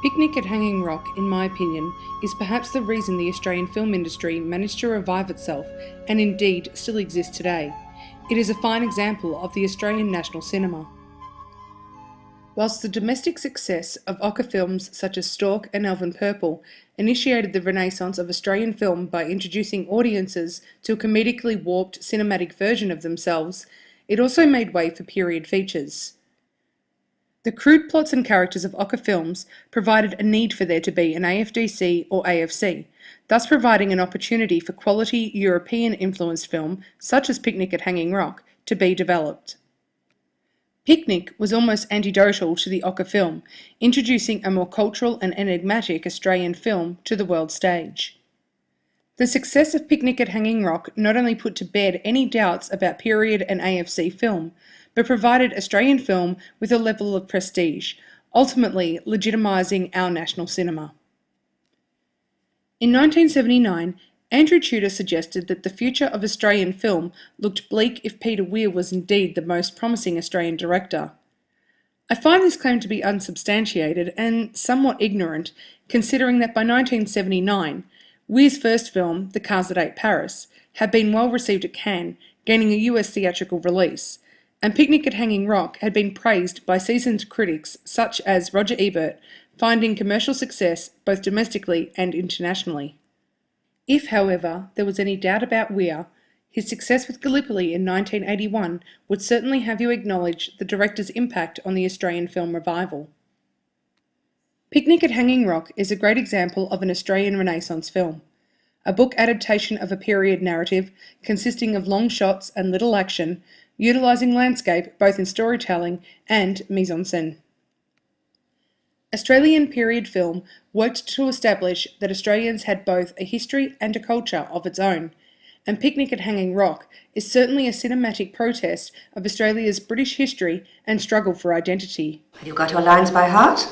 Picnic at Hanging Rock, in my opinion, is perhaps the reason the Australian film industry managed to revive itself and indeed still exists today. It is a fine example of the Australian national cinema. Whilst the domestic success of Ocker films such as Stork and Elven Purple initiated the renaissance of Australian film by introducing audiences to a comedically warped cinematic version of themselves, it also made way for period features. The crude plots and characters of Ocker films provided a need for there to be an AFDC or AFC, thus providing an opportunity for quality European-influenced film, such as Picnic at Hanging Rock, to be developed. Picnic was almost antidotal to the Ocker film, introducing a more cultural and enigmatic Australian film to the world stage. The success of Picnic at Hanging Rock not only put to bed any doubts about period and AFC film, but provided Australian film with a level of prestige, ultimately legitimising our national cinema. In 1979, Andrew Tudor suggested that the future of Australian film looked bleak if Peter Weir was indeed the most promising Australian director. I find this claim to be unsubstantiated and somewhat ignorant, considering that by 1979, Weir's first film, The Cars That Ate Paris, had been well received at Cannes, gaining a US theatrical release, and Picnic at Hanging Rock had been praised by seasoned critics such as Roger Ebert, finding commercial success both domestically and internationally. If, however, there was any doubt about Weir, his success with Gallipoli in 1981 would certainly have you acknowledge the director's impact on the Australian film revival. Picnic at Hanging Rock is a great example of an Australian Renaissance film, a book adaptation of a period narrative consisting of long shots and little action, utilising landscape both in storytelling and mise-en-scène. Australian period film worked to establish that Australians had both a history and a culture of its own, and Picnic at Hanging Rock is certainly a cinematic protest of Australia's British history and struggle for identity. Have you got your lines by heart?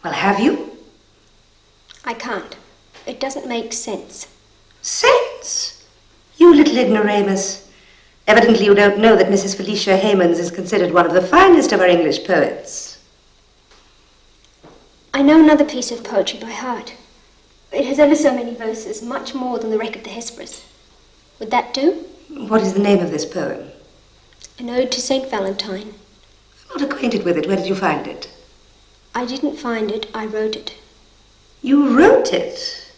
Well, have you? I can't. It doesn't make sense. Sense? You little ignoramus. Evidently you don't know that Mrs. Felicia Hemans is considered one of the finest of our English poets. I know another piece of poetry by heart. It has ever so many verses, much more than the Wreck of the Hesperus. Would that do? What is the name of this poem? An ode to St.Valentine. I'm not acquainted with it. Where did you find it? I didn't find it, I wrote it. You wrote it?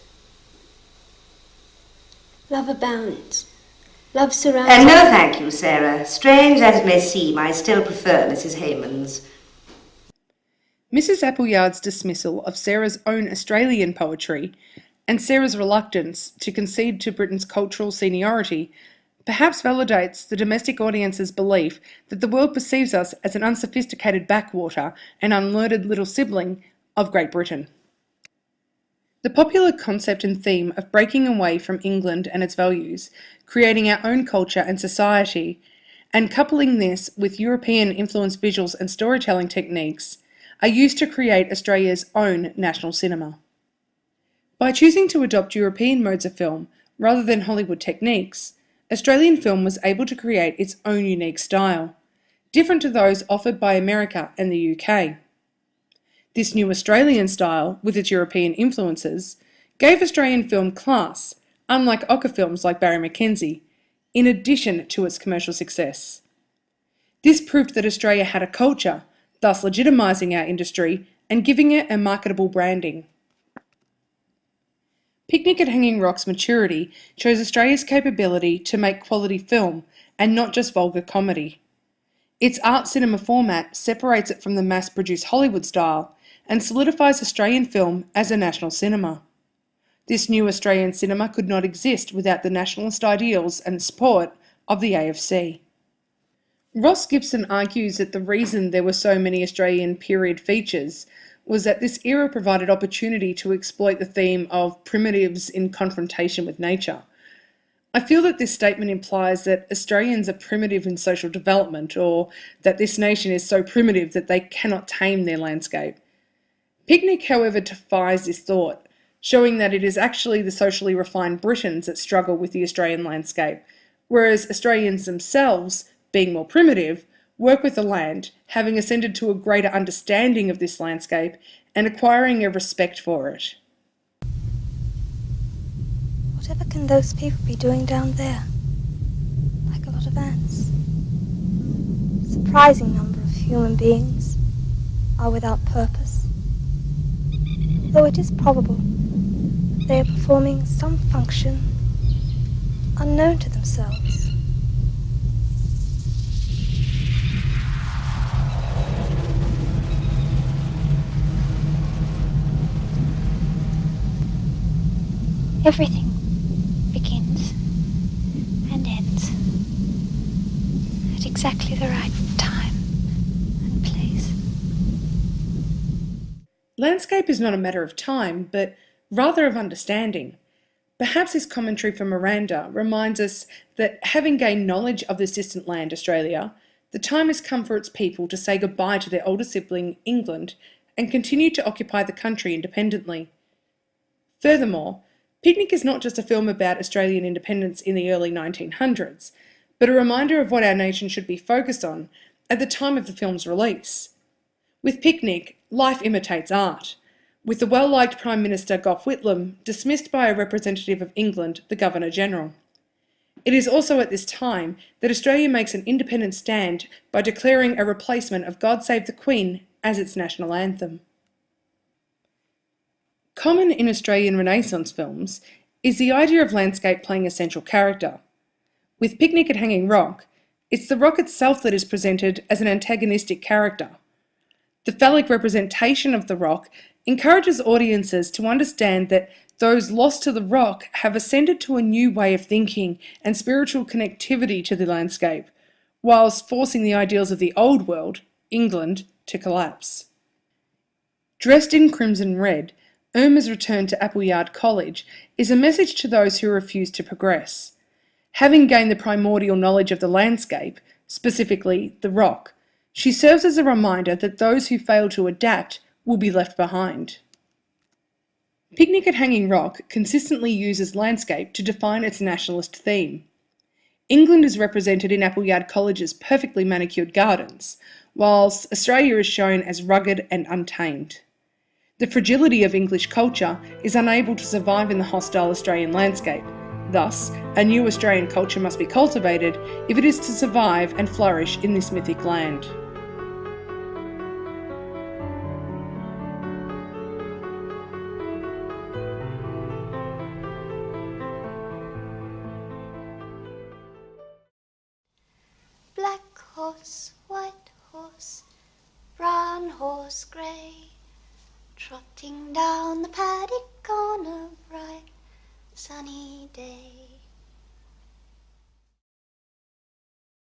Love abounds. Love surrounds... And no thank you, Sarah. Strange as it may seem, I still prefer Mrs. Hemans. Mrs. Appleyard's dismissal of Sarah's own Australian poetry, and Sarah's reluctance to concede to Britain's cultural seniority, perhaps validates the domestic audience's belief that the world perceives us as an unsophisticated backwater and unlearned little sibling of Great Britain. The popular concept and theme of breaking away from England and its values, creating our own culture and society, and coupling this with European-influenced visuals and storytelling techniques, are used to create Australia's own national cinema. By choosing to adopt European modes of film rather than Hollywood techniques, Australian film was able to create its own unique style, different to those offered by America and the UK. This new Australian style, with its European influences, gave Australian film class, unlike Ocker films like Barry Mackenzie, in addition to its commercial success. This proved that Australia had a culture, thus legitimising our industry and giving it a marketable branding. Picnic at Hanging Rock's maturity shows Australia's capability to make quality film and not just vulgar comedy. Its art cinema format separates it from the mass-produced Hollywood style and solidifies Australian film as a national cinema. This new Australian cinema could not exist without the nationalist ideals and support of the AFC. Ross Gibson argues that the reason there were so many Australian period features was that this era provided opportunity to exploit the theme of primitives in confrontation with nature. I feel that this statement implies that Australians are primitive in social development, or that this nation is so primitive that they cannot tame their landscape. Picnic, however, defies this thought, showing that it is actually the socially refined Britons that struggle with the Australian landscape, whereas Australians themselves, being more primitive, work with the land, having ascended to a greater understanding of this landscape and acquiring a respect for it. Whatever can those people be doing down there? Like a lot of ants. A surprising number of human beings are without purpose. Though it is probable that they are performing some function unknown to themselves. Everything begins and ends at exactly the right time and place. Landscape is not a matter of time, but rather of understanding. Perhaps this commentary from Miranda reminds us that, having gained knowledge of this distant land, Australia, the time has come for its people to say goodbye to their older sibling, England, and continue to occupy the country independently. Furthermore, Picnic is not just a film about Australian independence in the early 1900s, but a reminder of what our nation should be focused on at the time of the film's release. With Picnic, life imitates art, with the well-liked Prime Minister Gough Whitlam dismissed by a representative of England, the Governor-General. It is also at this time that Australia makes an independent stand by declaring a replacement of God Save the Queen as its national anthem. Common in Australian Renaissance films is the idea of landscape playing a central character. With Picnic at Hanging Rock, it's the rock itself that is presented as an antagonistic character. The phallic representation of the rock encourages audiences to understand that those lost to the rock have ascended to a new way of thinking and spiritual connectivity to the landscape, whilst forcing the ideals of the old world, England, to collapse. Dressed in crimson red, Irma's return to Appleyard College is a message to those who refuse to progress. Having gained the primordial knowledge of the landscape, specifically the rock, she serves as a reminder that those who fail to adapt will be left behind. Picnic at Hanging Rock consistently uses landscape to define its nationalist theme. England is represented in Appleyard College's perfectly manicured gardens, whilst Australia is shown as rugged and untamed. The fragility of English culture is unable to survive in the hostile Australian landscape. Thus, a new Australian culture must be cultivated if it is to survive and flourish in this mythic land. Black horse, white horse, brown horse grey, trotting down the paddock on a bright sunny day.